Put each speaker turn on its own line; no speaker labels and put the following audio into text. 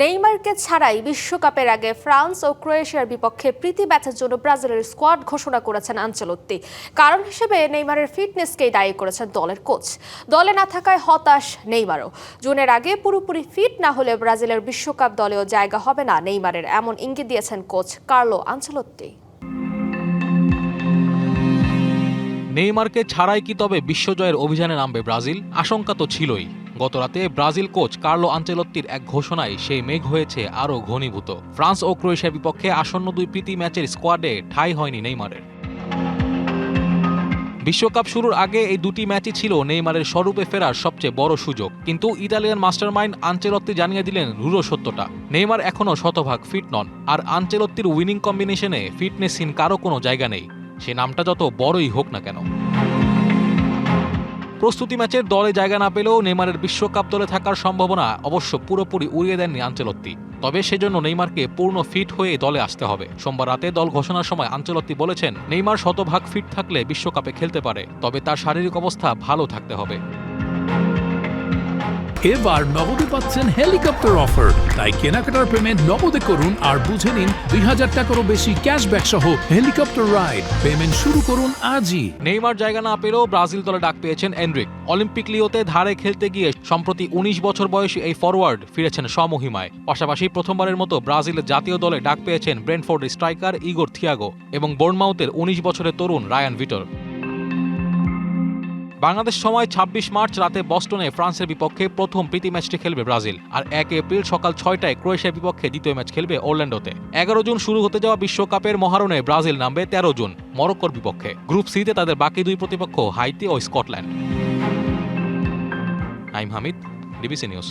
নেইমারকে ছাড়াই বিশ্বকাপের আগে ফ্রান্স ও ক্রোয়েশিয়ার বিপক্ষে প্রীতি ম্যাচের জন্য ব্রাজিলের স্কোয়াড ঘোষণা করেছেন আনচেলত্তি। কারণ হিসেবে নেইমারের ফিটনেসকেই দায়ী করেছেন দলের কোচ। দলে না থাকায় হতাশ নেইমারও। জুনের আগে পুরোপুরি ফিট না হলে ব্রাজিলের বিশ্বকাপ দলেও জায়গা হবে না নেইমারের, এমন ইঙ্গিত দিয়েছেন কোচ কার্লো আনচেলত্তি।
নেইমারকে ছাড়াই কি তবে বিশ্বজয়ের অভিযানে নামবে ব্রাজিল? আশঙ্কা তো ছিলই। গতরাতে ব্রাজিল কোচ কার্লো আনচেলত্তির এক ঘোষণায় সেই মেঘ হয়েছে আরও ঘনীভূত। ফ্রান্স ও ক্রোয়েশিয়ার বিপক্ষে আসন্ন দুই প্রীতি ম্যাচের স্কোয়াডে ঠাঁই হয়নি নেইমারের। বিশ্বকাপ শুরুর আগে এই দুটি ম্যাচই ছিল নেইমারের স্বরূপে ফেরার সবচেয়ে বড় সুযোগ। কিন্তু ইতালিয়ান মাস্টারমাইন্ড আনচেলত্তি জানিয়ে দিলেন রূঢ় সত্যটা, নেইমার এখনও শতভাগ ফিট নন। আর আনচেলত্তির উইনিং কম্বিনেশনে ফিটনেসহীন কারো কোনো জায়গা নেই, সে নামটা যত বড়ই হোক না কেন। প্রস্তুতি ম্যাচের দলে জায়গা না পেলেও নেইমারের বিশ্বকাপ দলে থাকার সম্ভাবনা অবশ্য পুরোপুরি উড়িয়ে দেননি আনচেলত্তি। তবে সেজন্য নেইমারকে পূর্ণ ফিট হয়ে দলে আসতে হবে। সোমবার রাতে দল ঘোষণার সময় আনচেলত্তি বলেছেন, নেইমার শতভাগ ফিট থাকলে বিশ্বকাপে খেলতে পারে, তবে তার শারীরিক অবস্থা ভালো থাকতে হবে।
এবার নগদে পাচ্ছেন হেলিকপ্টার অফার, তাই কেনাকাটার পেমেন্ট নগদে করুন আর বুঝে নিন ২০০০ টাকারও বেশি ক্যাশব্যাক সহ হেলিকপ্টার রাইড। পেমেন্ট শুরু করুন আজই।
নেইমার জায়গা না পেলেও ব্রাজিল দলে ডাক পেয়েছেন এনরিক। অলিম্পিক লিওতে ধারে খেলতে গিয়ে সম্প্রতি ১৯ বছর বয়সী এই ফরওয়ার্ড ফিরেছেন স্বমহিমায়। পাশাপাশি প্রথমবারের মতো ব্রাজিলের জাতীয় দলে ডাক পেয়েছেন ব্রেন্টফোর্ডের স্ট্রাইকার ইগোর থিয়াগো এবং বোর্নমাউথের ১৯ বছরের তরুণ রায়ান ভিটর। বাংলাদেশ সময় ২৬ মার্চ রাতে বস্টনে ফ্রান্সের বিপক্ষে প্রথম প্রীতি ম্যাচটি খেলবে ব্রাজিল, আর ১ এপ্রিল সকাল ৬টায় ক্রোয়েশিয়ার বিপক্ষে দ্বিতীয় ম্যাচ খেলবে অরল্যান্ডোতে। ১১ জুন শুরু হতে যাওয়া বিশ্বকাপের মহারণে ব্রাজিল নামবে ১৩ জুন মরক্কোর বিপক্ষে। গ্রুপ সিতে তাদের বাকি দুই প্রতিপক্ষ হাইতি ও Scotland. Naim Hamid, DBC news.